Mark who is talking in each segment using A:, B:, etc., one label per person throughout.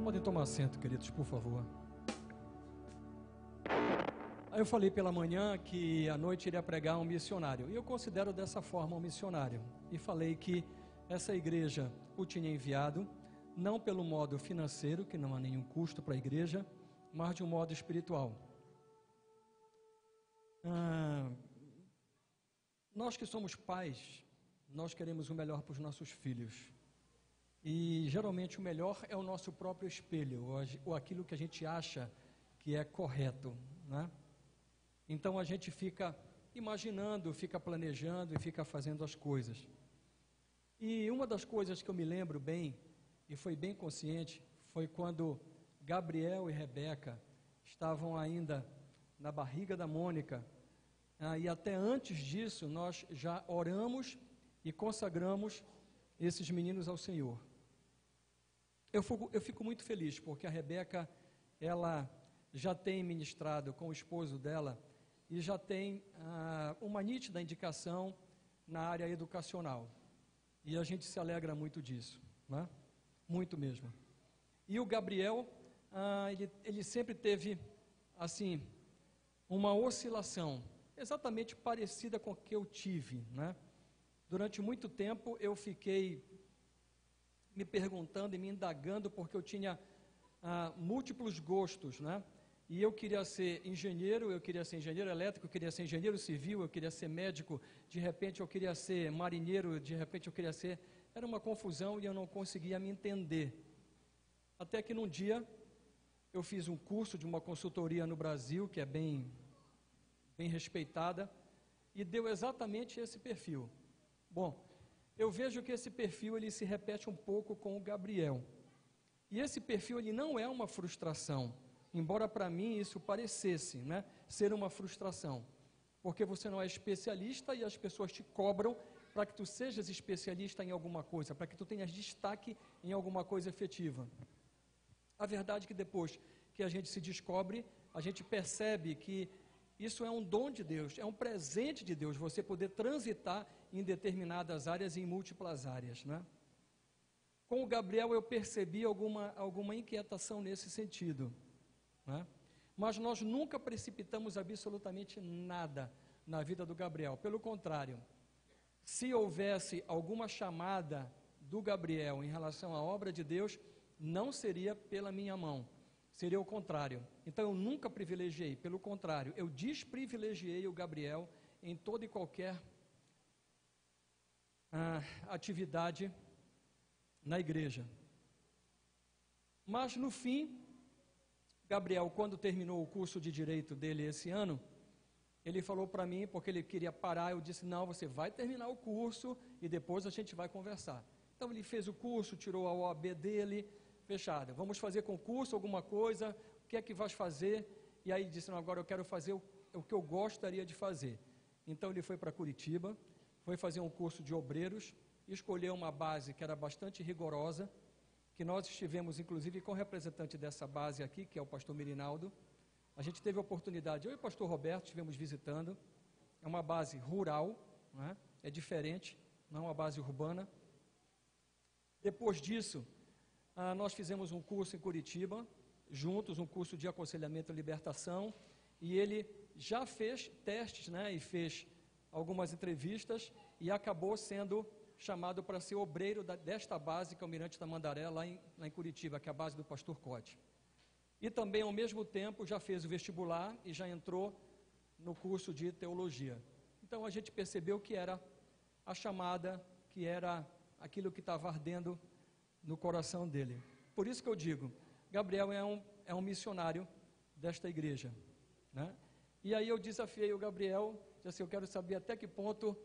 A: Podem tomar assento, queridos, por favor. Aí eu falei pela manhã que à noite iria pregar um missionário, e eu considero dessa forma um missionário. E falei que essa igreja o tinha enviado, não pelo modo financeiro, que não há nenhum custo para a igreja, mas de um modo espiritual. Nós que somos pais, nós queremos o melhor para os nossos filhos. E geralmente o melhor é o nosso próprio espelho, ou aquilo que a gente acha que é correto, né? Então a gente fica imaginando, fica planejando e fica fazendo as coisas. E uma das coisas que eu me lembro bem, e foi bem consciente, foi quando Gabriel e Rebeca estavam ainda na barriga da Mônica, e até antes disso nós já oramos e consagramos esses meninos ao Senhor. Eu fico muito feliz, porque a Rebeca, ela já tem ministrado com o esposo dela e já tem uma nítida indicação na área educacional. E a gente se alegra muito disso, né? Muito mesmo. E o Gabriel, ele sempre teve, assim, uma oscilação, exatamente parecida com a que eu tive, né? Durante muito tempo eu fiquei me perguntando e me indagando, porque eu tinha múltiplos gostos, né? E eu queria ser engenheiro elétrico, eu queria ser engenheiro civil, eu queria ser médico, de repente eu queria ser marinheiro, de repente eu queria ser... Era uma confusão e eu não conseguia me entender. Até que num dia eu fiz um curso de uma consultoria no Brasil, que é bem respeitada, e deu exatamente esse perfil. Bom, eu vejo que esse perfil ele se repete um pouco com o Gabriel. E esse perfil ele não é uma frustração, embora para mim isso parecesse, né, ser uma frustração. Porque você não é especialista e as pessoas te cobram para que tu sejas especialista em alguma coisa, para que tu tenhas destaque em alguma coisa efetiva. A verdade é que depois que a gente se descobre, a gente percebe que isso é um dom de Deus, é um presente de Deus, você poder transitar em determinadas áreas e em múltiplas áreas, né? Com o Gabriel eu percebi alguma inquietação nesse sentido, né? Mas nós nunca precipitamos absolutamente nada na vida do Gabriel. Pelo contrário, se houvesse alguma chamada do Gabriel em relação à obra de Deus, não seria pela minha mão, seria o contrário. Então eu nunca privilegiei, pelo contrário, eu desprivilegiei o Gabriel em toda e qualquer atividade na igreja. Mas no fim, Gabriel, quando terminou o curso de Direito dele esse ano, ele falou para mim, porque ele queria parar, eu disse, não, você vai terminar o curso e depois a gente vai conversar. Então ele fez o curso, tirou a OAB dele, fechada. Vamos fazer concurso, alguma coisa, o que é que vais fazer? E aí ele disse, não, agora eu quero fazer o que eu gostaria de fazer. Então ele foi para Curitiba, foi fazer um curso de obreiros, escolheu uma base que era bastante rigorosa, que nós estivemos inclusive com o representante dessa base aqui, que é o pastor Mirinaldo. A gente teve a oportunidade, eu e o pastor Roberto estivemos visitando. É uma base rural, né? É diferente, não é uma base urbana. Depois disso, nós fizemos um curso em Curitiba, juntos, um curso de aconselhamento e libertação, e ele já fez testes, né, e fez algumas entrevistas, e acabou sendo chamado para ser obreiro desta base, que é o Mirante da Mandaré, lá em Curitiba, que é a base do pastor Cote. E também, ao mesmo tempo, já fez o vestibular e já entrou no curso de teologia. Então, a gente percebeu que era a chamada, que era aquilo que estava ardendo no coração dele. Por isso que eu digo, Gabriel é um missionário desta igreja, né? E aí eu desafiei o Gabriel, disse assim, eu quero saber até que ponto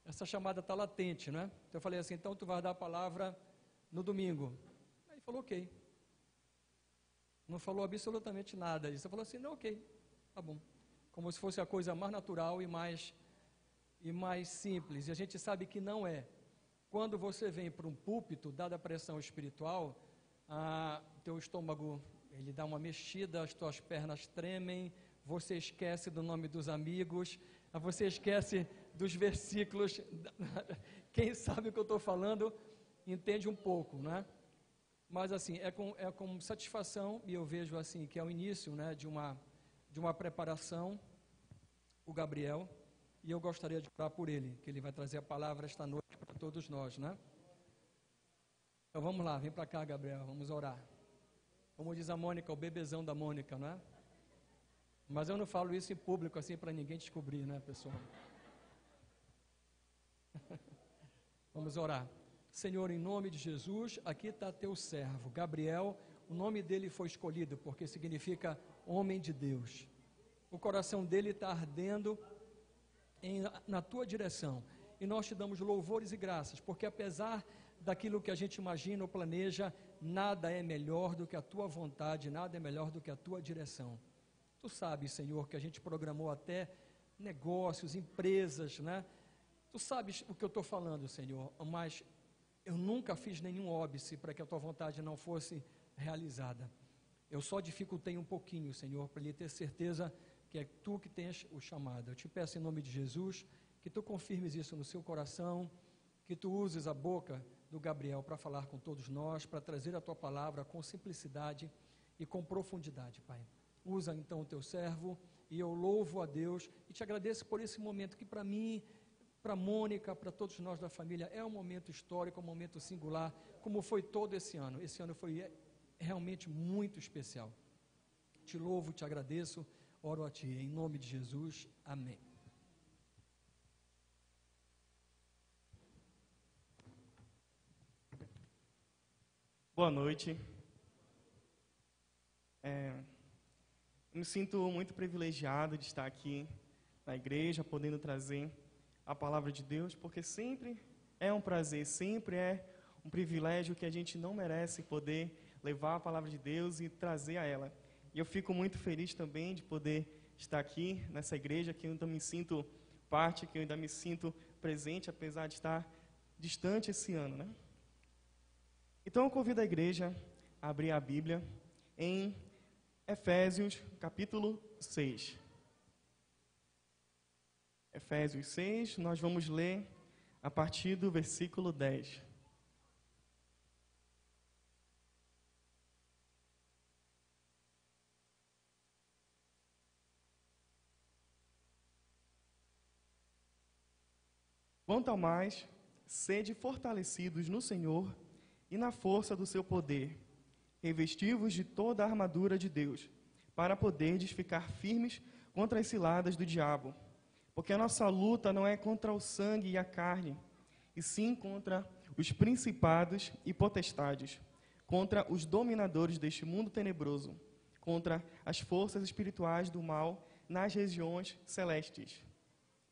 A: essa chamada está latente, né? Então eu falei assim, então tu vai dar a palavra no domingo. Aí ele falou, ok. Não falou absolutamente nada. Ele só falou assim, não, ok, tá bom. Como se fosse a coisa mais natural e mais simples. E a gente sabe que não é. Quando você vem para um púlpito, dada a pressão espiritual, teu estômago, ele dá uma mexida, as tuas pernas tremem, você esquece do nome dos amigos, você esquece dos versículos. Quem sabe o que eu estou falando, entende um pouco, né? Mas assim, é com satisfação, e eu vejo assim que é o início, né, de uma preparação, o Gabriel, e eu gostaria de orar por ele, que ele vai trazer a palavra esta noite para todos nós, né? Então vamos lá, vem para cá, Gabriel, vamos orar. Como diz a Mônica, o bebezão da Mônica, né? Mas eu não falo isso em público assim para ninguém descobrir, né, pessoal? Vamos orar. Senhor, em nome de Jesus, aqui está teu servo, Gabriel. O nome dele foi escolhido porque significa homem de Deus. O coração dele está ardendo na tua direção. E nós te damos louvores e graças, porque apesar daquilo que a gente imagina ou planeja, nada é melhor do que a tua vontade, nada é melhor do que a tua direção. Tu sabes, Senhor, que a gente programou até negócios, empresas, né? Tu sabes o que eu estou falando, Senhor, mas eu nunca fiz nenhum óbice para que a tua vontade não fosse realizada. Eu só dificultei um pouquinho, Senhor, para ele ter certeza que é tu que tens o chamado. Eu te peço em nome de Jesus, que tu confirmes isso no seu coração, que tu uses a boca do Gabriel para falar com todos nós, para trazer a tua palavra com simplicidade e com profundidade, Pai. Usa então o teu servo, e eu louvo a Deus e te agradeço por esse momento que para mim, para a Mônica, para todos nós da família, é um momento histórico, um momento singular, como foi todo esse ano. Esse ano foi realmente muito especial. Te louvo, te agradeço, oro a ti, em nome de Jesus, amém.
B: Boa noite. Me sinto muito privilegiado de estar aqui na igreja, podendo trazer a palavra de Deus, porque sempre é um prazer, sempre é um privilégio que a gente não merece poder levar a palavra de Deus e trazer a ela. E eu fico muito feliz também de poder estar aqui nessa igreja, que eu ainda me sinto parte, que eu ainda me sinto presente, apesar de estar distante esse ano, né? Então eu convido a igreja a abrir a Bíblia em Efésios, capítulo 6. Efésios 6, nós vamos ler a partir do versículo 10. Quanto ao mais, sede fortalecidos no Senhor e na força do seu poder, revesti-vos de toda a armadura de Deus, para poderdes ficar firmes contra as ciladas do diabo. Porque a nossa luta não é contra o sangue e a carne, e sim contra os principados e potestades, contra os dominadores deste mundo tenebroso, contra as forças espirituais do mal nas regiões celestes.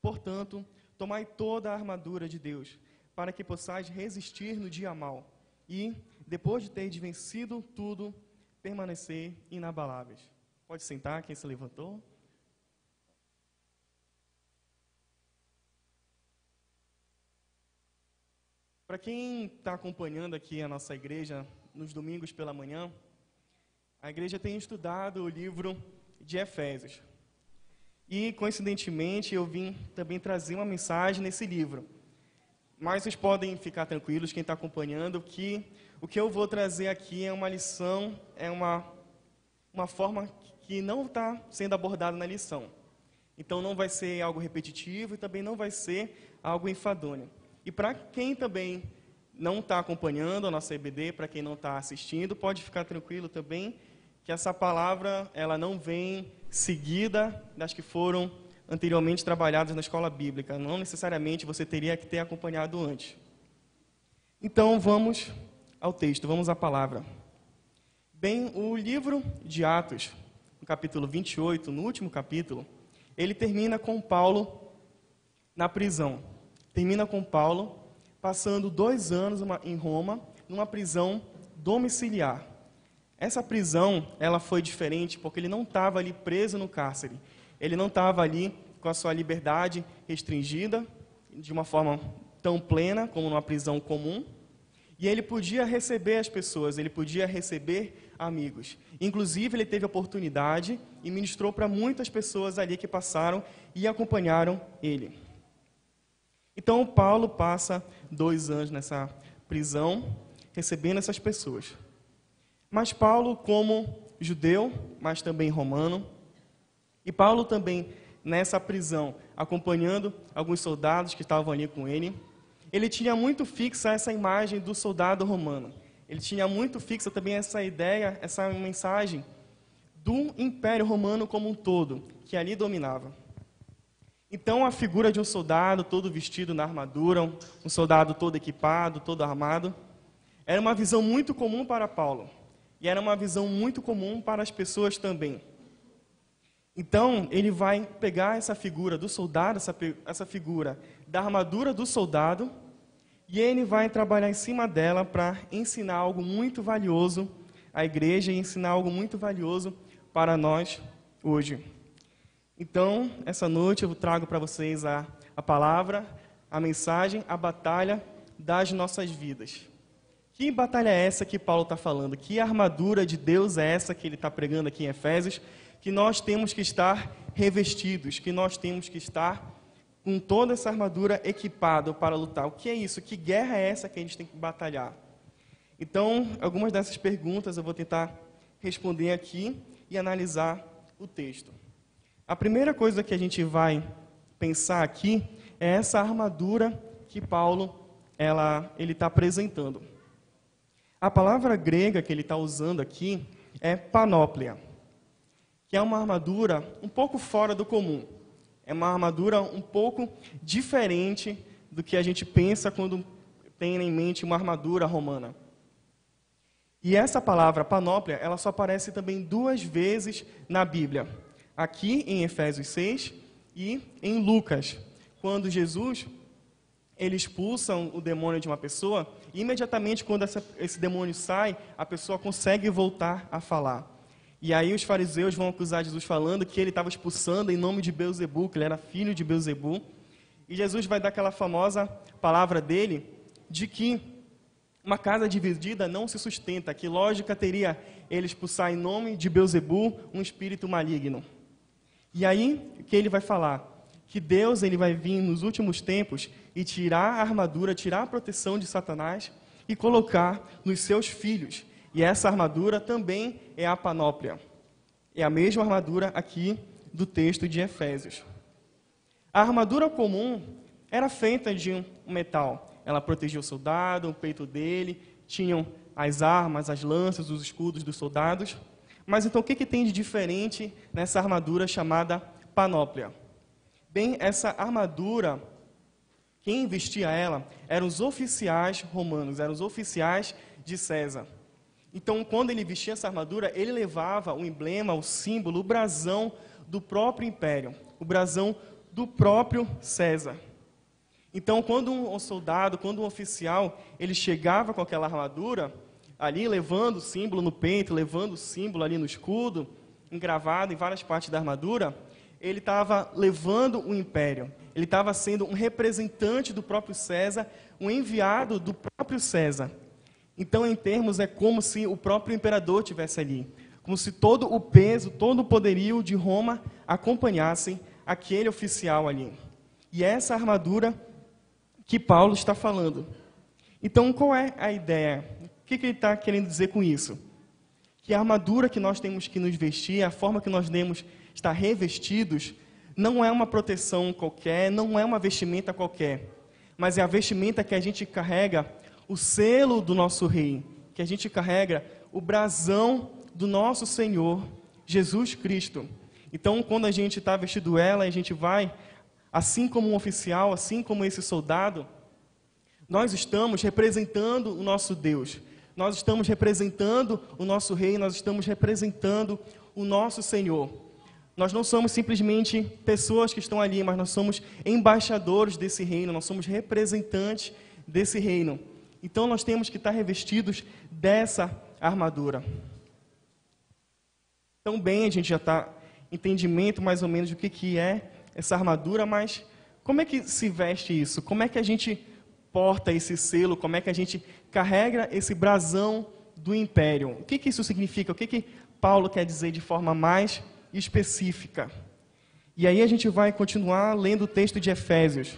B: Portanto, tomai toda a armadura de Deus, para que possais resistir no dia mau, e, depois de teres vencido tudo, permanecer inabaláveis. Pode sentar, quem se levantou. Para quem está acompanhando aqui a nossa igreja nos domingos pela manhã, a igreja tem estudado o livro de Efésios. E, coincidentemente, eu vim também trazer uma mensagem nesse livro. Mas vocês podem ficar tranquilos, quem está acompanhando, que o que eu vou trazer aqui é uma lição, é uma forma que não está sendo abordada na lição. Então, não vai ser algo repetitivo e também não vai ser algo enfadonho. E para quem também não está acompanhando a nossa EBD, para quem não está assistindo, pode ficar tranquilo também, que essa palavra ela não vem seguida das que foram anteriormente trabalhadas na escola bíblica. Não necessariamente você teria que ter acompanhado antes. Então, vamos ao texto, vamos à palavra. Bem, o livro de Atos, no capítulo 28, no último capítulo, ele termina com Paulo na prisão. Termina com Paulo passando 2 anos em Roma, numa prisão domiciliar. Essa prisão, ela foi diferente porque ele não estava ali preso no cárcere. Ele não estava ali com a sua liberdade restringida, de uma forma tão plena como numa prisão comum. E ele podia receber as pessoas, ele podia receber amigos. Inclusive, ele teve a oportunidade e ministrou para muitas pessoas ali que passaram e acompanharam ele. Então, Paulo passa 2 anos nessa prisão, recebendo essas pessoas. Mas Paulo, como judeu, mas também romano, e Paulo também nessa prisão, acompanhando alguns soldados que estavam ali com ele, ele tinha muito fixa essa imagem do soldado romano. Ele tinha muito fixa também essa ideia, essa mensagem do Império Romano como um todo, que ali dominava. Então, a figura de um soldado todo vestido na armadura, um soldado todo equipado, todo armado, era uma visão muito comum para Paulo. E era uma visão muito comum para as pessoas também. Então, ele vai pegar essa figura do soldado, essa figura da armadura do soldado, e ele vai trabalhar em cima dela para ensinar algo muito valioso à igreja e ensinar algo muito valioso para nós hoje. Então, essa noite eu trago para vocês a palavra, a mensagem, a batalha das nossas vidas. Que batalha é essa que Paulo está falando? Que armadura de Deus é essa que ele está pregando aqui em Efésios? Que nós temos que estar revestidos, que nós temos que estar com toda essa armadura equipada para lutar. O que é isso? Que guerra é essa que a gente tem que batalhar? Então, algumas dessas perguntas eu vou tentar responder aqui e analisar o texto. A primeira coisa que a gente vai pensar aqui é essa armadura que Paulo ele está apresentando. A palavra grega que ele está usando aqui é panóplia, que é uma armadura um pouco fora do comum. É uma armadura um pouco diferente do que a gente pensa quando tem em mente uma armadura romana. E essa palavra panóplia, ela só aparece também 2 vezes na Bíblia. Aqui em Efésios 6 e em Lucas, quando Jesus ele expulsa o demônio de uma pessoa, e imediatamente quando esse demônio sai, a pessoa consegue voltar a falar. E aí os fariseus vão acusar Jesus falando que ele estava expulsando em nome de Beelzebu, que ele era filho de Beelzebu. E Jesus vai dar aquela famosa palavra dele, de que uma casa dividida não se sustenta. Que lógica teria ele expulsar em nome de Beelzebu um espírito maligno? E aí, o que ele vai falar? Que Deus ele vai vir nos últimos tempos e tirar a armadura, tirar a proteção de Satanás e colocar nos seus filhos. E essa armadura também é a panóplia. É a mesma armadura aqui do texto de Efésios. A armadura comum era feita de um metal. Ela protegia o soldado, o peito dele, tinham as armas, as lanças, os escudos dos soldados. Mas então o que tem de diferente nessa armadura chamada panóplia? Bem, essa armadura, quem vestia ela eram os oficiais romanos, eram os oficiais de César. Então, quando ele vestia essa armadura, ele levava o emblema, o símbolo, o brasão do próprio império, o brasão do próprio César. Então, quando um soldado, quando um oficial, ele chegava com aquela armadura, ali levando o símbolo no peito, levando o símbolo ali no escudo, engravado em várias partes da armadura, ele estava levando o império, ele estava sendo um representante do próprio César, um enviado do próprio César. Então, em termos, é como se o próprio imperador estivesse ali, como se todo o peso, todo o poderio de Roma acompanhassem aquele oficial ali. E é essa armadura que Paulo está falando. Então, qual é a ideia? O que ele está querendo dizer com isso? Que a armadura que nós temos que nos vestir, a forma que nós devemos estar revestidos, não é uma proteção qualquer, não é uma vestimenta qualquer, mas é a vestimenta que a gente carrega o selo do nosso rei, que a gente carrega o brasão do nosso Senhor, Jesus Cristo. Então, quando a gente está vestido ela, a gente vai, assim como um oficial, assim como esse soldado, nós estamos representando o nosso Deus, nós estamos representando o nosso rei, nós estamos representando o nosso Senhor. Nós não somos simplesmente pessoas que estão ali, mas nós somos embaixadores desse reino, nós somos representantes desse reino. Então, nós temos que estar revestidos dessa armadura. Então, bem, a gente já está entendimento mais ou menos do que é essa armadura, mas como é que se veste isso? Como é que a gente porta esse selo? Como é que a gente carrega esse brasão do império? O que isso significa? O que Paulo quer dizer de forma mais específica? E aí a gente vai continuar lendo o texto de Efésios.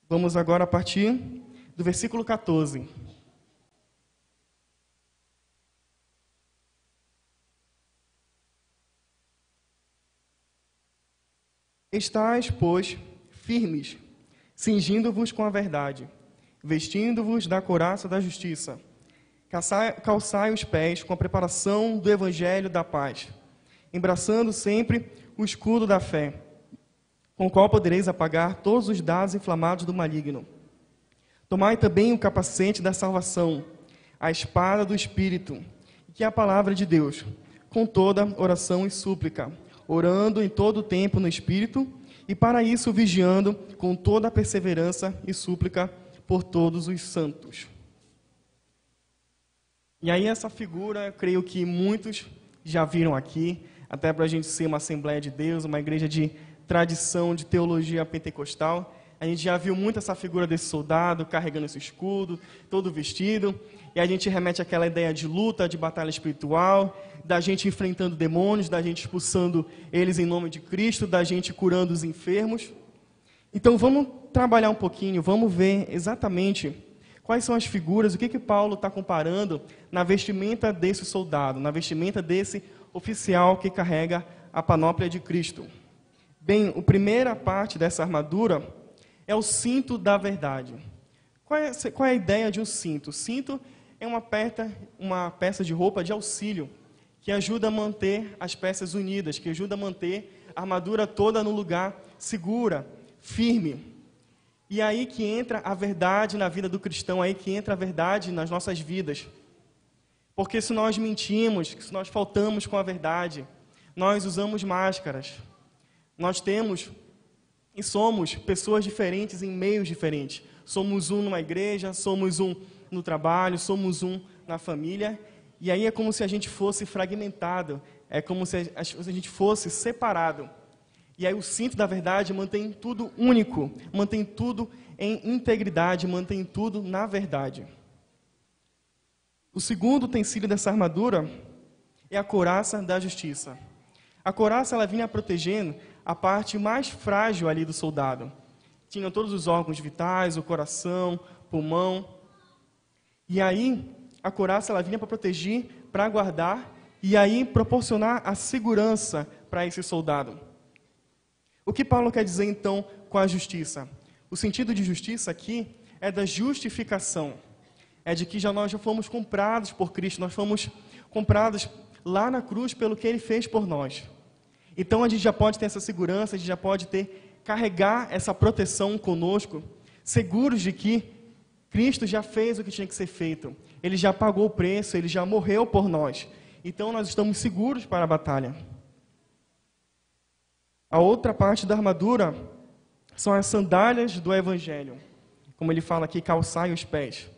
B: Vamos agora a partir do versículo 14. Estais, pois, firmes, cingindo-vos com a verdade, vestindo-vos da couraça da justiça, calçai os pés com a preparação do evangelho da paz, embraçando sempre o escudo da fé, com o qual podereis apagar todos os dardos inflamados do maligno. Tomai também o capacete da salvação, a espada do Espírito, que é a palavra de Deus, com toda oração e súplica, orando em todo o tempo no Espírito, e para isso vigiando com toda a perseverança e súplica por todos os santos. E aí essa figura, eu creio que muitos já viram aqui, até para a gente ser uma Assembleia de Deus, uma igreja de tradição, de teologia pentecostal. A gente já viu muito essa figura desse soldado carregando esse escudo, todo vestido, e a gente remete àquela ideia de luta, de batalha espiritual, da gente enfrentando demônios, da gente expulsando eles em nome de Cristo, da gente curando os enfermos. Então vamos trabalhar um pouquinho, vamos ver exatamente quais são as figuras, o que Paulo está comparando na vestimenta desse soldado, na vestimenta desse oficial que carrega a panóplia de Cristo. Bem, a primeira parte dessa armadura é o cinto da verdade. Qual é a ideia de um cinto? O cinto é uma peça de roupa de auxílio que ajuda a manter as peças unidas, que ajuda a manter a armadura toda no lugar segura, firme. E aí que entra a verdade na vida do cristão, aí que entra a verdade nas nossas vidas. Porque se nós mentimos, se nós faltamos com a verdade, nós usamos máscaras. Nós temos e somos pessoas diferentes em meios diferentes. Somos um numa igreja, somos um no trabalho, somos um na família. E aí é como se a gente fosse fragmentado, é como se a gente fosse separado. E aí o cinto da verdade mantém tudo único, mantém tudo em integridade, mantém tudo na verdade. O segundo utensílio dessa armadura é a couraça da justiça. A couraça ela vinha protegendo a parte mais frágil ali do soldado. Tinha todos os órgãos vitais, o coração, pulmão. E aí a couraça ela vinha para proteger, para guardar e aí proporcionar a segurança para esse soldado. O que Paulo quer dizer então com a justiça? O sentido de justiça aqui é da justificação. É de que nós já fomos comprados por Cristo, nós fomos comprados lá na cruz pelo que Ele fez por nós. Então a gente já pode ter essa segurança, a gente já pode carregar essa proteção conosco, seguros de que Cristo já fez o que tinha que ser feito. Ele já pagou o preço, Ele já morreu por nós. Então nós estamos seguros para a batalha. A outra parte da armadura são as sandálias do Evangelho. Como ele fala aqui, calçai os pés.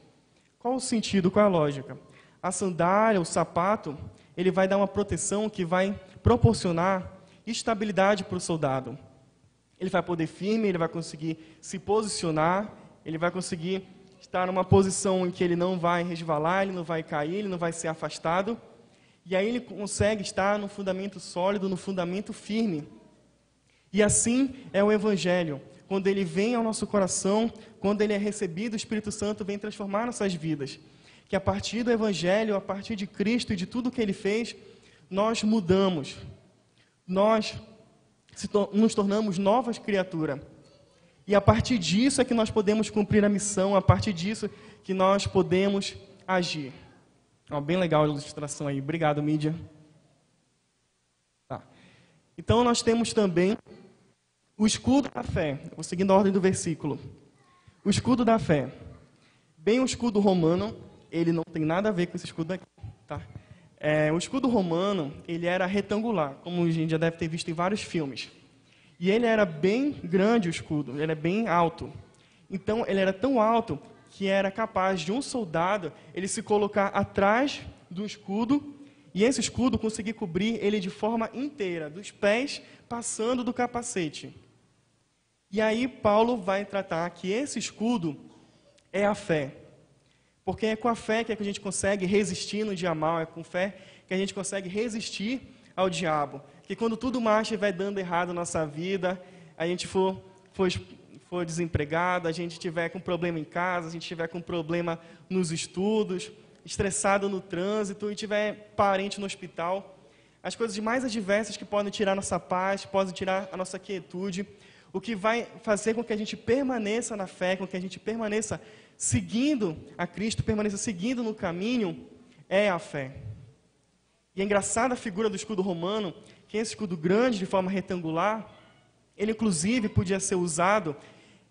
B: Qual o sentido, qual a lógica? A sandália, o sapato, ele vai dar uma proteção que vai proporcionar estabilidade para o soldado. Ele vai poder firme, ele vai conseguir se posicionar, ele vai conseguir estar numa posição em que ele não vai resvalar, ele não vai cair, ele não vai ser afastado. E aí ele consegue estar no fundamento sólido, no fundamento firme. E assim é o Evangelho. Quando ele vem ao nosso coração, quando ele é recebido, o Espírito Santo vem transformar nossas vidas. Que a partir do Evangelho, a partir de Cristo e de tudo que Ele fez, nós mudamos. Nós nos tornamos novas criaturas. E a partir disso é que nós podemos cumprir a missão, a partir disso que nós podemos agir. Bem legal a ilustração aí. Obrigado, mídia. Tá. Então nós temos também o escudo da fé. Eu vou seguindo a ordem do versículo. O escudo da fé. Bem, o escudo romano, ele não tem nada a ver com esse escudo aqui. Tá? O escudo romano, ele era retangular, como a gente já deve ter visto em vários filmes. E ele era bem grande, o escudo, ele era bem alto. Então, ele era tão alto que era capaz de um soldado ele se colocar atrás do escudo e esse escudo conseguir cobrir ele de forma inteira, dos pés passando do capacete. E aí Paulo vai tratar que esse escudo é a fé. Porque é com a fé que a gente consegue resistir no dia mal, é com fé que a gente consegue resistir ao diabo. Que quando tudo mais estiver dando errado na nossa vida, a gente for desempregado, a gente estiver com problema em casa, a gente estiver com problema nos estudos, estressado no trânsito e tiver parente no hospital, as coisas mais adversas que podem tirar nossa paz, podem tirar a nossa quietude, o que vai fazer com que a gente permaneça na fé, com que a gente permaneça seguindo a Cristo, permaneça seguindo no caminho, é a fé. E é engraçada a figura do escudo romano, que é esse escudo grande, de forma retangular, ele inclusive podia ser usado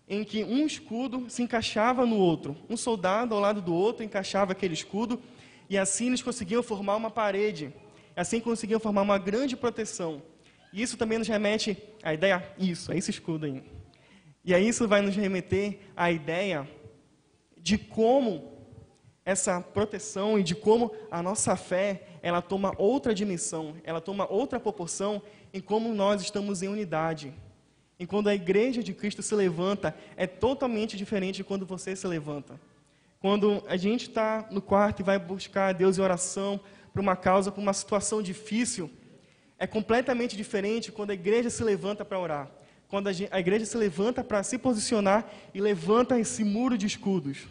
B: em que um escudo se encaixava no outro. Um soldado ao lado do outro encaixava aquele escudo, e assim eles conseguiam formar uma parede. Assim conseguiam formar uma grande proteção. E isso também nos remete à ideia, é esse escudo aí. E aí isso vai nos remeter à ideia de como essa proteção e de como a nossa fé, ela toma outra dimensão, ela toma outra proporção em como nós estamos em unidade. E quando a igreja de Cristo se levanta, é totalmente diferente de quando você se levanta. Quando a gente está no quarto e vai buscar a Deus em oração por uma causa, por uma situação difícil, é completamente diferente quando a igreja se levanta para orar. Quando a igreja se levanta para se posicionar e levanta esse muro de escudos.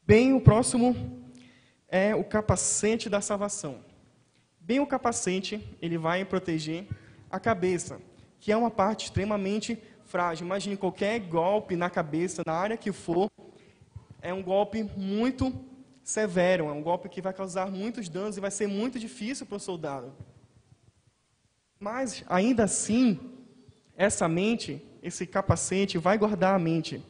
B: Bem, o próximo é o capacete da salvação. Bem, o capacete, ele vai proteger a cabeça, que é uma parte extremamente frágil. Imagine qualquer golpe na cabeça, na área que for, é um golpe muito severo, é um golpe que vai causar muitos danos e vai ser muito difícil para o soldado. Mas, ainda assim, essa mente, esse capacete, vai guardar a mente.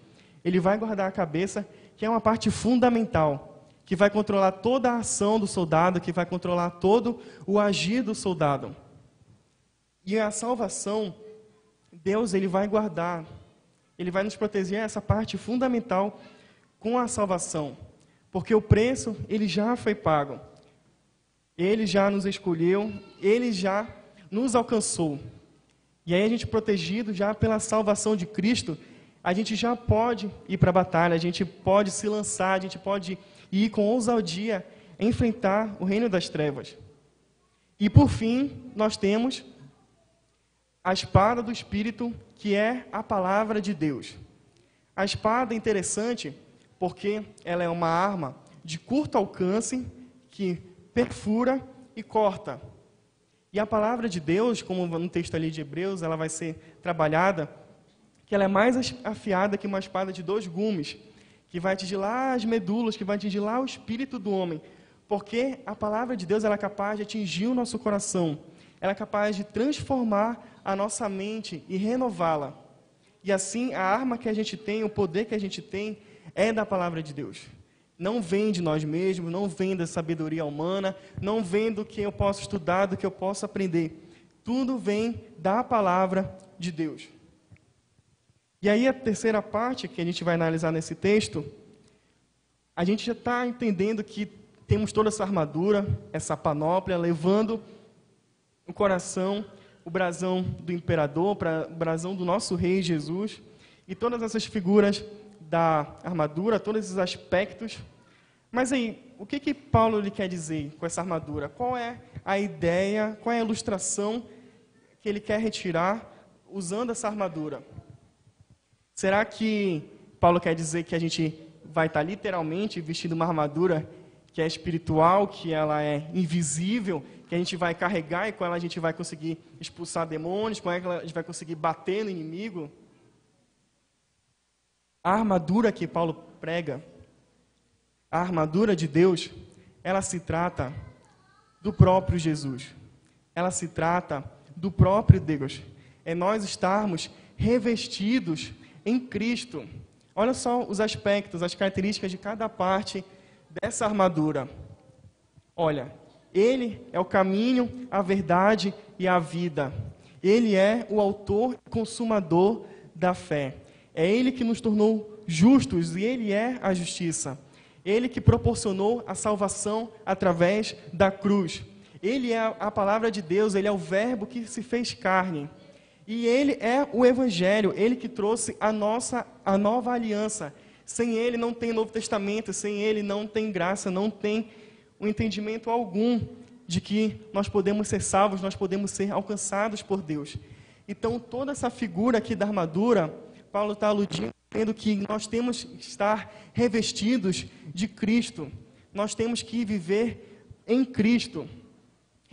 B: Ele vai guardar a cabeça, que é uma parte fundamental, que vai controlar toda a ação do soldado, que vai controlar todo o agir do soldado. E a salvação, Deus, ele vai guardar, ele vai nos proteger essa parte fundamental com a salvação. Porque o preço, ele já foi pago. Ele já nos escolheu, ele já nos alcançou. E aí a gente, protegido já pela salvação de Cristo, a gente já pode ir para a batalha, a gente pode se lançar, a gente pode ir com ousadia enfrentar o reino das trevas. E por fim, nós temos a espada do Espírito, que é a palavra de Deus. A espada é interessante porque ela é uma arma de curto alcance que perfura e corta. E a palavra de Deus, como no texto ali de Hebreus, ela vai ser trabalhada, que ela é mais afiada que uma espada de 2 gumes, que vai atingir lá as medulas, que vai atingir lá o espírito do homem. Porque a palavra de Deus ela é capaz de atingir o nosso coração. Ela é capaz de transformar a nossa mente e renová-la. E assim, a arma que a gente tem, o poder que a gente tem, é da palavra de Deus. Não vem de nós mesmos, não vem da sabedoria humana, não vem do que eu posso estudar, do que eu posso aprender. Tudo vem da palavra de Deus. E aí a terceira parte que a gente vai analisar nesse texto, a gente já está entendendo que temos toda essa armadura, essa panóplia, levando o coração, o brasão do imperador, o brasão do nosso rei Jesus, e todas essas figuras da armadura, todos esses aspectos. Mas aí, o que Paulo ele quer dizer com essa armadura? Qual é a ideia, qual é a ilustração que ele quer retirar usando essa armadura? Será que Paulo quer dizer que a gente vai estar literalmente vestindo uma armadura que é espiritual, que ela é invisível, que a gente vai carregar e com ela a gente vai conseguir expulsar demônios, com ela a gente vai conseguir bater no inimigo? A armadura que Paulo prega, a armadura de Deus, ela se trata do próprio Jesus. Ela se trata do próprio Deus. É nós estarmos revestidos em Cristo. Olha só os aspectos, as características de cada parte dessa armadura. Olha, Ele é o caminho, a verdade e a vida. Ele é o autor e consumador da fé. É Ele que nos tornou justos e Ele é a justiça. Ele que proporcionou a salvação através da cruz. Ele é a palavra de Deus, Ele é o verbo que se fez carne. E Ele é o Evangelho, Ele que trouxe a nova aliança. Sem Ele não tem Novo Testamento, sem Ele não tem graça, não tem um entendimento algum de que nós podemos ser salvos, nós podemos ser alcançados por Deus. Então, toda essa figura aqui da armadura, Paulo está aludindo, dizendo que nós temos que estar revestidos de Cristo. Nós temos que viver em Cristo.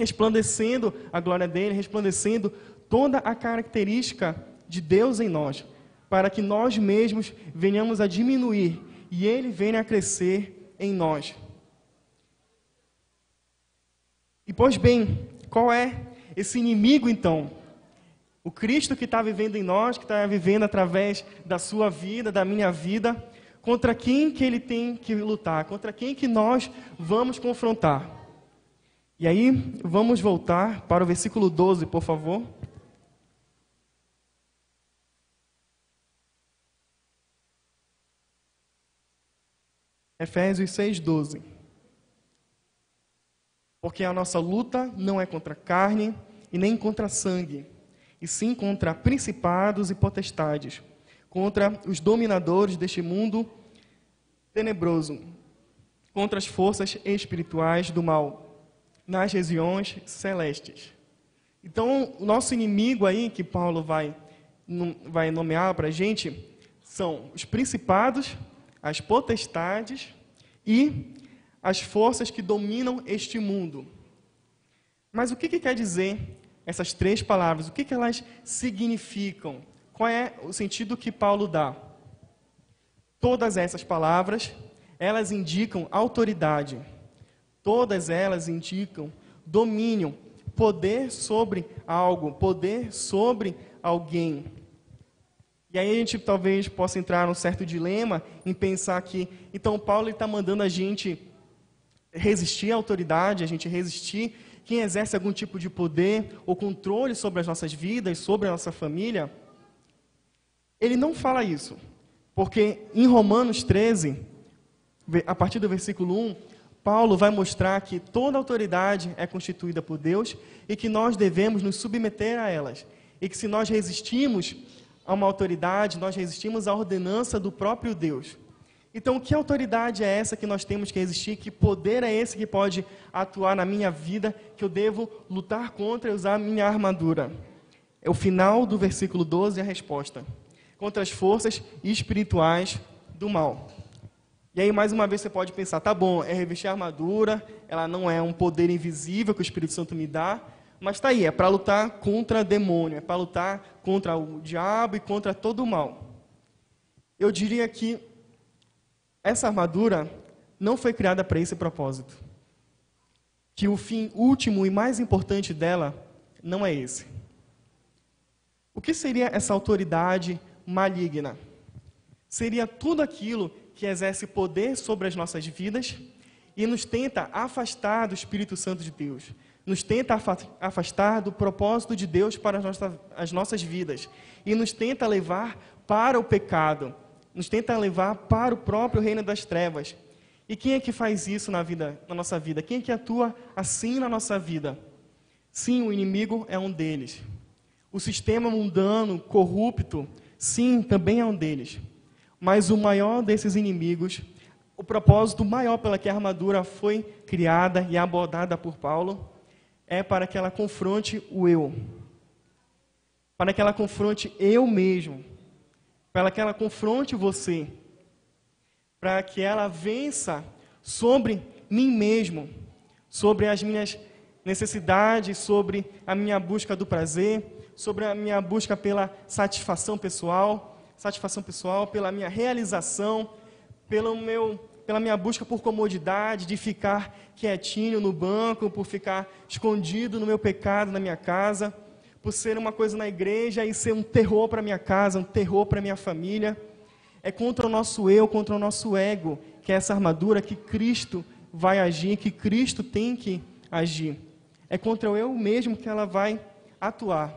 B: resplandecendo a glória dele, resplandecendo toda a característica de Deus em nós, para que nós mesmos venhamos a diminuir e ele venha a crescer em nós. E, pois bem, qual é esse inimigo, então? O Cristo que está vivendo em nós, que está vivendo através da sua vida, da minha vida, contra quem que ele tem que lutar? Contra quem que nós vamos confrontar? E aí, vamos voltar para o versículo 12, por favor. Efésios 6:12. Porque a nossa luta não é contra carne e nem contra sangue, e sim contra principados e potestades, contra os dominadores deste mundo tenebroso, contra as forças espirituais do mal, nas regiões celestes. Então, o nosso inimigo aí, que Paulo vai nomear para a gente, são os principados, as potestades e as forças que dominam este mundo. Mas o que quer dizer essas três palavras? O que elas significam? Qual é o sentido que Paulo dá? Todas essas palavras, elas indicam autoridade. Todas elas indicam domínio, poder sobre algo, poder sobre alguém. E aí a gente talvez possa entrar num certo dilema em pensar que, então Paulo está mandando a gente resistir à autoridade, a gente resistir quem exerce algum tipo de poder ou controle sobre as nossas vidas, sobre a nossa família. Ele não fala isso, porque em Romanos 13, a partir do versículo 1, Paulo vai mostrar que toda autoridade é constituída por Deus e que nós devemos nos submeter a elas. E que se nós resistimos a uma autoridade, nós resistimos à ordenança do próprio Deus. Então, que autoridade é essa que nós temos que resistir? Que poder é esse que pode atuar na minha vida, que eu devo lutar contra e usar a minha armadura? É o final do versículo 12, a resposta. Contra as forças espirituais do mal. E aí, mais uma vez, você pode pensar, tá bom, é revestir a armadura, ela não é um poder invisível que o Espírito Santo me dá, mas está aí, é para lutar contra demônio, é para lutar contra o diabo e contra todo o mal. Eu diria que essa armadura não foi criada para esse propósito. Que o fim último e mais importante dela não é esse. O que seria essa autoridade maligna? Seria tudo aquilo que exerce poder sobre as nossas vidas e nos tenta afastar do Espírito Santo de Deus. Nos tenta afastar do propósito de Deus para as nossas vidas. E nos tenta levar para o pecado. Nos tenta levar para o próprio reino das trevas. E quem é que faz isso na nossa vida? Quem é que atua assim na nossa vida? Sim, o inimigo é um deles. O sistema mundano, corrupto, sim, também é um deles. Mas o maior desses inimigos, o propósito maior pela que a armadura foi criada e abordada por Paulo, é para que ela confronte o eu. Para que ela confronte eu mesmo. Para que ela confronte você. Para que ela vença sobre mim mesmo. Sobre as minhas necessidades, sobre a minha busca do prazer, sobre a minha busca pela satisfação pessoal, pela minha realização, pela minha busca por comodidade, de ficar quietinho no banco, por ficar escondido no meu pecado na minha casa, por ser uma coisa na igreja e ser um terror para minha casa, um terror para minha família. É contra o nosso eu, contra o nosso ego, que é essa armadura que Cristo vai agir, que Cristo tem que agir. É contra o eu mesmo que ela vai atuar.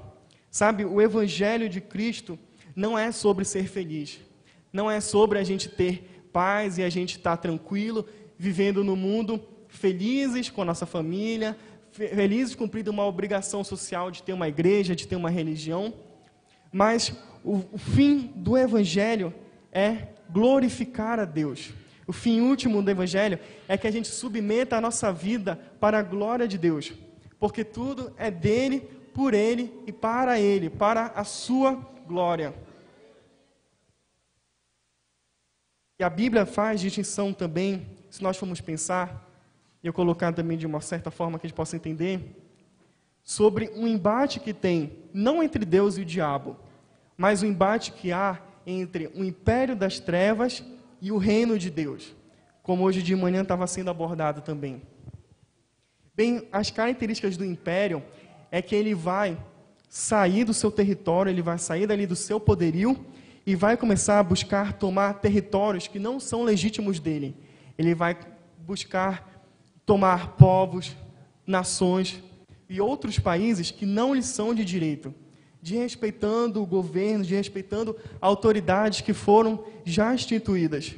B: Sabe, o Evangelho de Cristo não é sobre ser feliz. Não é sobre a gente ter paz e a gente estar tranquilo, vivendo no mundo, felizes com a nossa família, felizes cumprindo uma obrigação social de ter uma igreja, de ter uma religião. Mas o fim do Evangelho é glorificar a Deus. O fim último do Evangelho é que a gente submeta a nossa vida para a glória de Deus. Porque tudo é dele, por ele e para ele, para a sua glória. E a Bíblia faz distinção também, se nós formos pensar, e eu colocar também de uma certa forma que a gente possa entender, sobre um embate que tem, não entre Deus e o diabo, mas o embate que há entre o império das trevas e o reino de Deus, como hoje de manhã estava sendo abordado também. Bem, as características do império é que ele vai sair do seu território, ele vai sair dali do seu poderio e vai começar a buscar tomar territórios que não são legítimos dele. Ele vai buscar tomar povos, nações e outros países que não lhes são de direito, desrespeitando o governo, desrespeitando autoridades que foram já instituídas.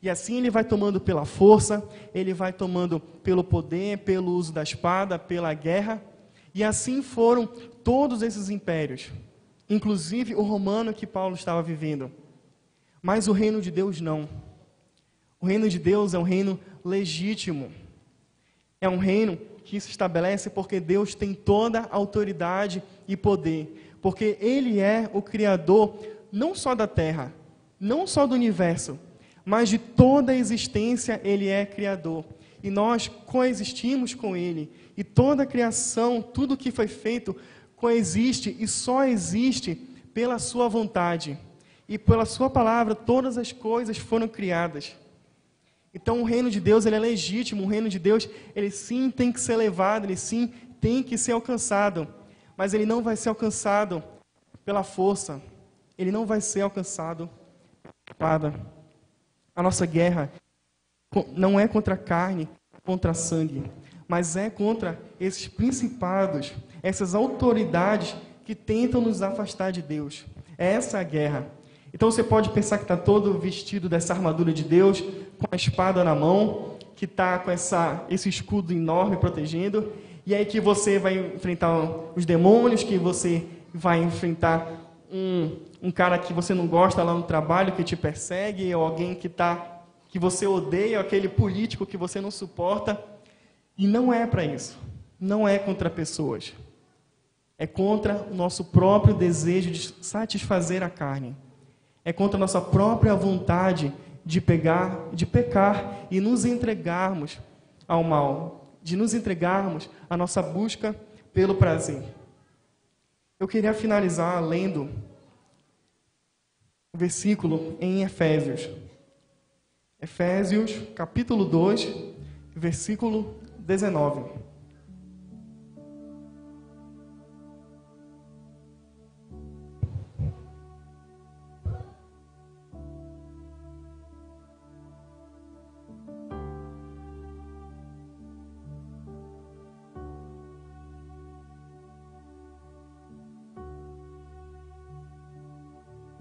B: E assim ele vai tomando pela força, ele vai tomando pelo poder, pelo uso da espada, pela guerra. E assim foram todos esses impérios, inclusive o romano que Paulo estava vivendo. Mas o reino de Deus não. O reino de Deus é um reino legítimo. É um reino que se estabelece porque Deus tem toda a autoridade e poder. Porque Ele é o Criador não só da terra, não só do universo, mas de toda a existência Ele é Criador. E nós coexistimos com Ele. E toda a criação, tudo que foi feito, coexiste e só existe pela Sua vontade. E pela Sua palavra, todas as coisas foram criadas. Então, o reino de Deus ele é legítimo. O reino de Deus, ele sim tem que ser levado, ele sim tem que ser alcançado. Mas ele não vai ser alcançado pela força. Ele não vai ser alcançado pela espada. A nossa guerra não é contra a carne, contra a sangue, mas é contra esses principados, essas autoridades que tentam nos afastar de Deus. É essa a guerra. Então você pode pensar que está todo vestido dessa armadura de Deus, com a espada na mão, que está com esse escudo enorme protegendo, e aí que você vai enfrentar os demônios, que você vai enfrentar um cara que você não gosta lá no trabalho, que te persegue, ou alguém que você odeia, ou aquele político que você não suporta. E não é para isso. Não é contra pessoas. É contra o nosso próprio desejo de satisfazer a carne. É contra a nossa própria vontade de pecar e nos entregarmos ao mal, de nos entregarmos à nossa busca pelo prazer. Eu queria finalizar lendo o versículo em Efésios. Efésios, capítulo 2, versículo 19.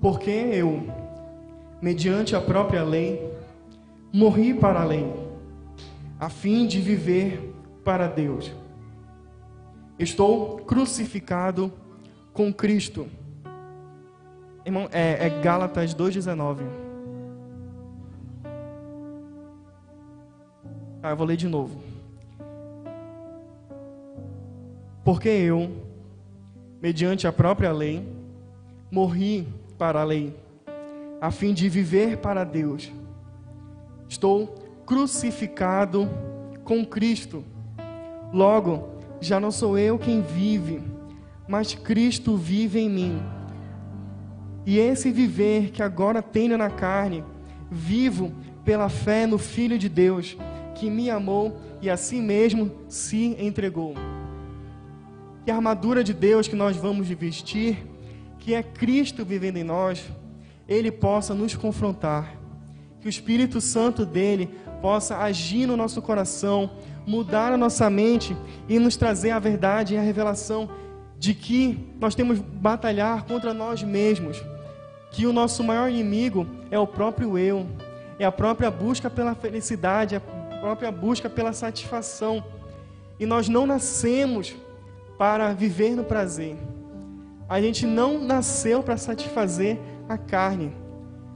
B: Porque eu, mediante a própria lei, morri para a lei, a fim de viver para Deus. Estou crucificado com Cristo. Irmão, é Gálatas 2,19. Eu vou ler de novo. Porque eu, mediante a própria lei, morri para a lei, a fim de viver para Deus. Estou crucificado com Cristo. Logo, já não sou eu quem vive, mas Cristo vive em mim. E esse viver que agora tenho na carne, vivo pela fé no Filho de Deus, que me amou e a si mesmo se entregou. Que a armadura de Deus que nós vamos vestir, que é Cristo vivendo em nós, Ele possa nos confrontar. Que o Espírito Santo dele possa agir no nosso coração, mudar a nossa mente e nos trazer a verdade e a revelação de que nós temos que batalhar contra nós mesmos. Que o nosso maior inimigo é o próprio eu, é a própria busca pela felicidade, a própria busca pela satisfação. E nós não nascemos para viver no prazer. A gente não nasceu para satisfazer a carne,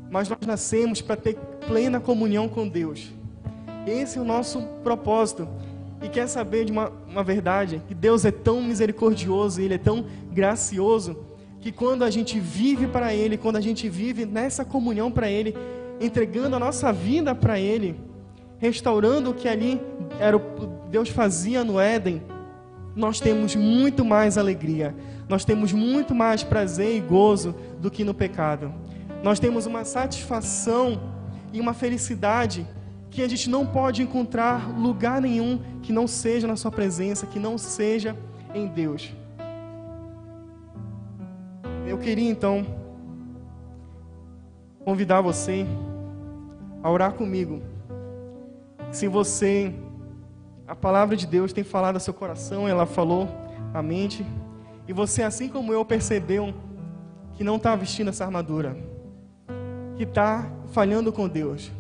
B: mas nós nascemos para ter plena comunhão com Deus. Esse é o nosso propósito. E quer saber de uma verdade? Que Deus é tão misericordioso, Ele é tão gracioso, que quando a gente vive para Ele, quando a gente vive nessa comunhão para Ele, entregando a nossa vida para Ele, restaurando o que ali Deus fazia no Éden, nós temos muito mais alegria, nós temos muito mais prazer e gozo do que no pecado. Nós temos uma satisfação e uma felicidade que a gente não pode encontrar lugar nenhum que não seja na sua presença, que não seja em Deus. Eu queria então convidar você a orar comigo. Se você, a palavra de Deus tem falado ao seu coração, ela falou à mente, e você, assim como eu, percebeu que não está vestindo essa armadura, que está falhando com Deus,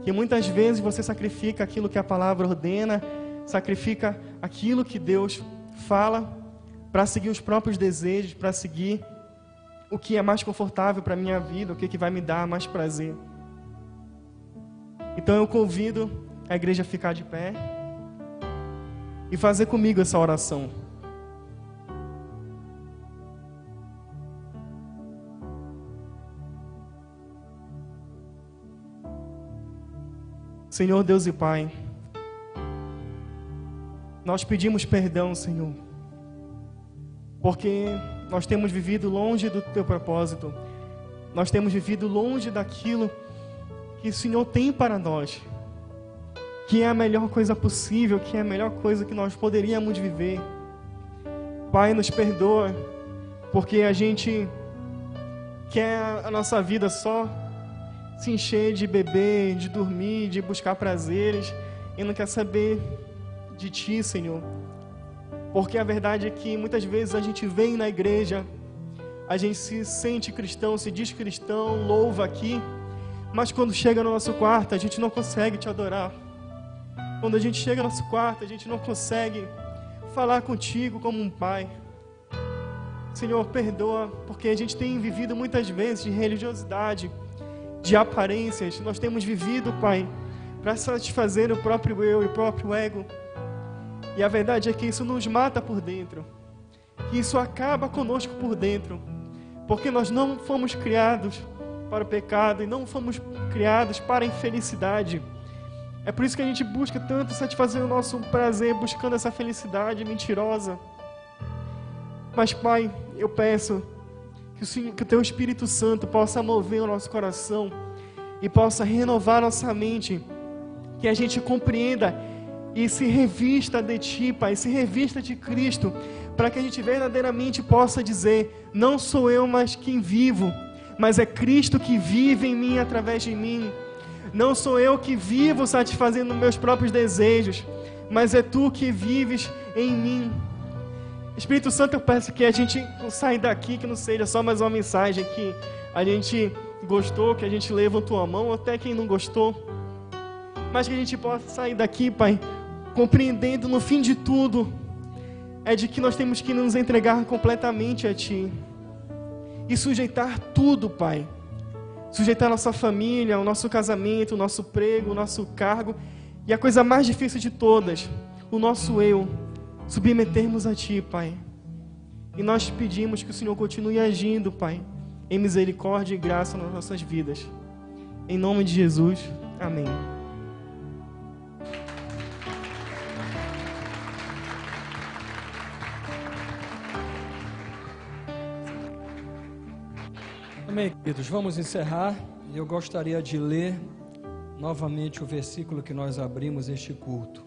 B: que muitas vezes você sacrifica aquilo que a palavra ordena, sacrifica aquilo que Deus fala, para seguir os próprios desejos, para seguir o que é mais confortável para a minha vida, o que vai me dar mais prazer. Então eu convido a igreja a ficar de pé e fazer comigo essa oração. Senhor Deus e Pai, nós pedimos perdão, Senhor, porque nós temos vivido longe do Teu propósito, nós temos vivido longe daquilo que o Senhor tem para nós, que é a melhor coisa possível, que é a melhor coisa que nós poderíamos viver. Pai, nos perdoa, porque a gente quer a nossa vida só se encher de beber, de dormir, de buscar prazeres, e não quer saber de Ti, Senhor. Porque a verdade é que muitas vezes a gente vem na igreja, a gente se sente cristão, se diz cristão, louva aqui, mas quando chega no nosso quarto, a gente não consegue Te adorar. Quando a gente chega no nosso quarto, a gente não consegue falar contigo como um pai. Senhor, perdoa, porque a gente tem vivido muitas vezes de religiosidade, de aparências. Nós temos vivido, Pai, para satisfazer o próprio eu e o próprio ego. E a verdade é que isso nos mata por dentro, que isso acaba conosco por dentro, porque nós não fomos criados para o pecado e não fomos criados para a infelicidade. É por isso que a gente busca tanto satisfazer o nosso prazer, buscando essa felicidade mentirosa. Mas, Pai, eu peço que o Teu Espírito Santo possa mover o nosso coração e possa renovar nossa mente, que a gente compreenda e se revista de Ti, Pai, se revista de Cristo, para que a gente verdadeiramente possa dizer: não sou eu mais quem vivo, mas é Cristo que vive em mim, através de mim. Não sou eu que vivo satisfazendo meus próprios desejos, mas é Tu que vives em mim. Espírito Santo, eu peço que a gente saia daqui, que não seja só mais uma mensagem que a gente gostou, que a gente levantou a mão, até quem não gostou, mas que a gente possa sair daqui, Pai, compreendendo no fim de tudo, é de que nós temos que nos entregar completamente a Ti e sujeitar tudo, Pai. Sujeitar nossa família, o nosso casamento, o nosso emprego, o nosso cargo, e a coisa mais difícil de todas, o nosso eu, submetermos a Ti, Pai. E nós pedimos que o Senhor continue agindo, Pai, em misericórdia e graça nas nossas vidas. Em nome de Jesus, amém.
A: Amém, queridos. Vamos encerrar. Eu gostaria de ler novamente o versículo que nós abrimos este culto,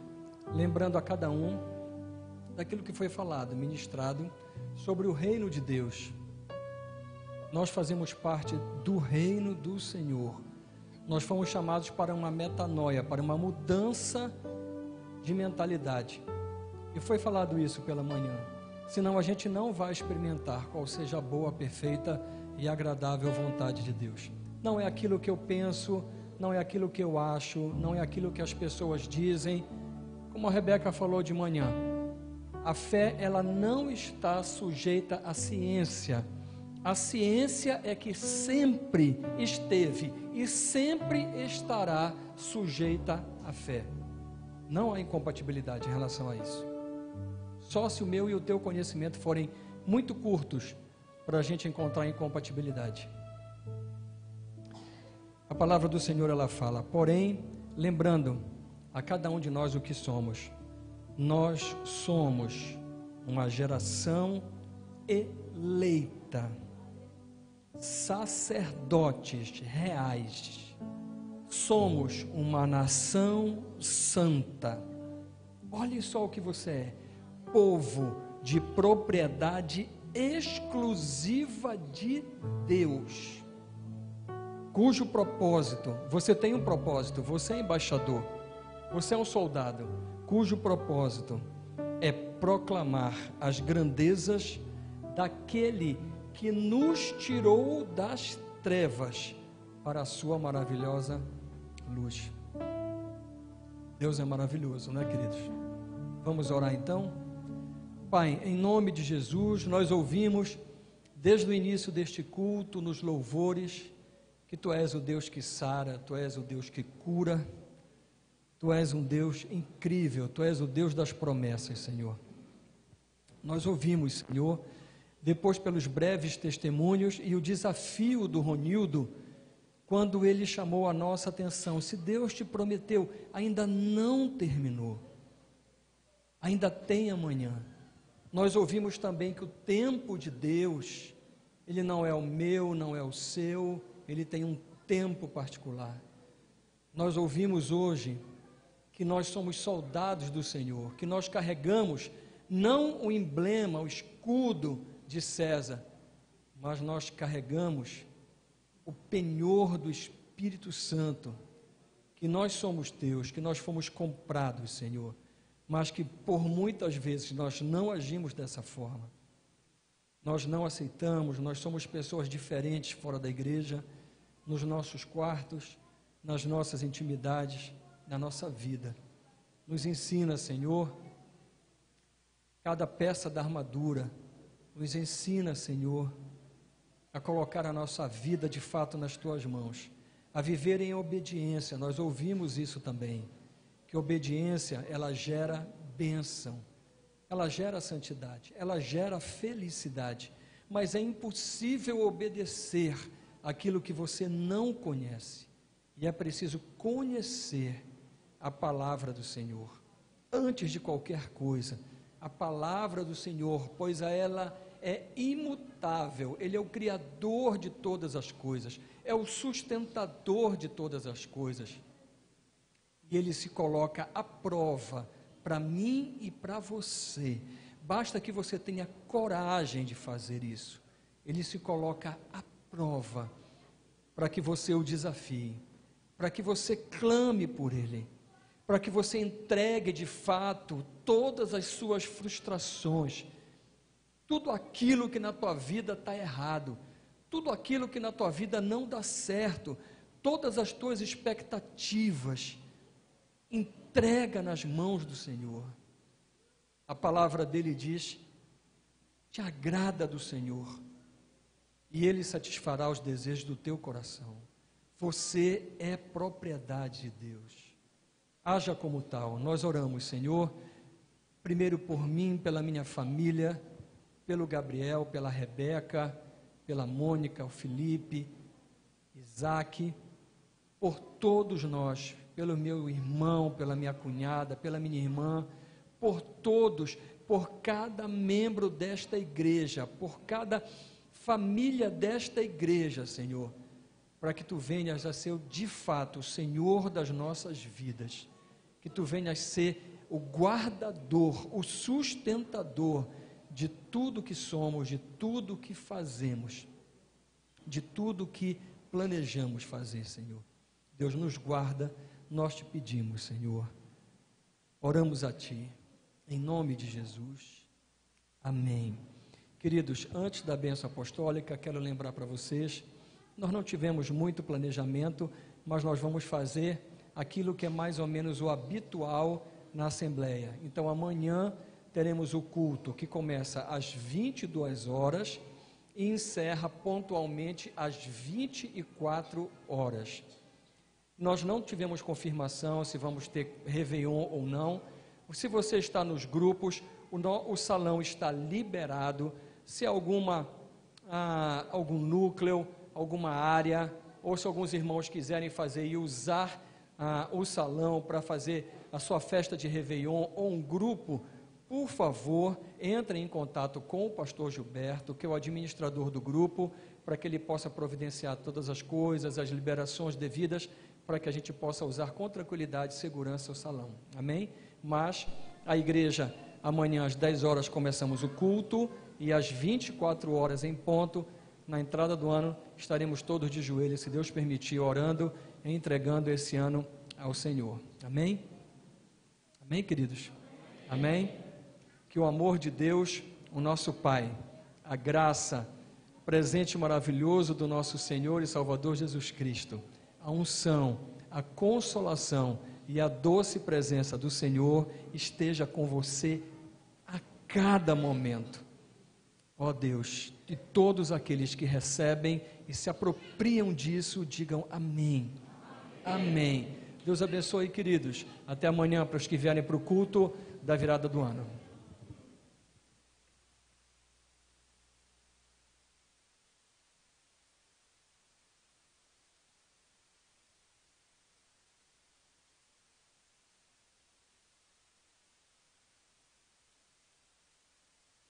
A: lembrando a cada um daquilo que foi falado, ministrado sobre o reino de Deus. Nós fazemos parte do reino do Senhor. Nós fomos chamados para uma metanoia, para uma mudança de mentalidade. E foi falado isso pela manhã. Senão a gente não vai experimentar qual seja a boa, perfeita e agradável vontade de Deus. Não é aquilo que eu penso, não é aquilo que eu acho, não é aquilo que as pessoas dizem. Como a Rebeca falou de manhã, a fé, ela não está sujeita à ciência. A ciência é que sempre esteve e sempre estará sujeita à fé. Não há incompatibilidade em relação a isso. Só se o meu e o teu conhecimento forem muito curtos para a gente encontrar incompatibilidade. A palavra do Senhor, ela fala: porém, lembrando a cada um de nós o que somos, nós somos uma geração eleita, sacerdotes reais, somos uma nação santa. Olhe só o que você é: povo de propriedade exclusiva de Deus, cujo propósito, você tem um propósito, você é embaixador, você é um soldado, cujo propósito é proclamar as grandezas daquele que nos tirou das trevas para a sua maravilhosa luz. Deus é maravilhoso, não é, queridos? Vamos orar então? Pai, em nome de Jesus, nós ouvimos desde o início deste culto, nos louvores, que Tu és o Deus que sara, Tu és o Deus que cura, Tu és um Deus incrível, Tu és o Deus das promessas, Senhor. Nós ouvimos, Senhor, depois pelos breves testemunhos e o desafio do Ronildo, quando ele chamou a nossa atenção: se Deus te prometeu, ainda não terminou, ainda tem amanhã. Nós ouvimos também que o tempo de Deus, ele não é o meu, não é o seu, ele tem um tempo particular. Nós ouvimos hoje que nós somos soldados do Senhor, que nós carregamos não o emblema, o escudo de César, mas nós carregamos o penhor do Espírito Santo, que nós somos teus, que nós fomos comprados, Senhor, mas que por muitas vezes nós não agimos dessa forma. Nós não aceitamos, nós somos pessoas diferentes fora da igreja, nos nossos quartos, nas nossas intimidades, na nossa vida. Nos ensina, Senhor, cada peça da armadura. Nos ensina, Senhor, a colocar a nossa vida de fato nas Tuas mãos, a viver em obediência. Nós ouvimos isso também, que obediência, ela gera bênção, ela gera santidade, ela gera felicidade, mas é impossível obedecer aquilo que você não conhece, e é preciso conhecer a palavra do Senhor, antes de qualquer coisa, a palavra do Senhor, pois ela é imutável, Ele é o Criador de todas as coisas, é o sustentador de todas as coisas, e Ele se coloca à prova, para mim e para você, basta que você tenha coragem de fazer isso, Ele se coloca à prova, para que você o desafie, para que você clame por Ele, para que você entregue de fato todas as suas frustrações, tudo aquilo que na tua vida está errado, tudo aquilo que na tua vida não dá certo, todas as tuas expectativas, entrega nas mãos do Senhor. A palavra dele diz: te agrada do Senhor, e Ele satisfará os desejos do teu coração. Você é propriedade de Deus. Haja como tal. Nós oramos, Senhor, primeiro por mim, pela minha família, pelo Gabriel, pela Rebeca, pela Mônica, o Felipe, Isaac, por todos nós, pelo meu irmão, pela minha cunhada, pela minha irmã, por todos, por cada membro desta igreja, por cada família desta igreja, Senhor, para que Tu venhas a ser de fato o Senhor das nossas vidas, que Tu venhas ser o guardador, o sustentador de tudo que somos, de tudo que fazemos, de tudo que planejamos fazer, Senhor. Deus nos guarda, nós Te pedimos, Senhor. Oramos a Ti, em nome de Jesus. Amém. Queridos, antes da bênção apostólica, quero lembrar para vocês, nós não tivemos muito planejamento, mas nós vamos fazer aquilo que é mais ou menos o habitual na Assembleia. Então, amanhã teremos o culto que começa às 22 horas e encerra pontualmente às 24 horas. Nós não tivemos confirmação se vamos ter Réveillon ou não. Se você está nos grupos, o salão está liberado. Se algum núcleo, alguma área, ou se alguns irmãos quiserem fazer e usar o salão para fazer a sua festa de Réveillon, ou um grupo por favor, entrem em contato com o pastor Gilberto, que é o administrador do grupo, para que ele possa providenciar todas as coisas, as liberações devidas, para que a gente possa usar com tranquilidade e segurança o salão. Amém? Mas a igreja, amanhã às 10 horas começamos o culto, e às 24 horas em ponto, na entrada do ano, estaremos todos de joelhos, se Deus permitir, orando e entregando esse ano ao Senhor. Amém? Amém, queridos? Amém? Que o amor de Deus, o nosso Pai, a graça, presente maravilhoso do nosso Senhor e Salvador Jesus Cristo, a unção, a consolação e a doce presença do Senhor esteja com você a cada momento. Ó Deus, e todos aqueles que recebem e se apropriam disso, digam amém. Amém. Deus abençoe, queridos. Até amanhã para os que vierem para o culto da virada do ano.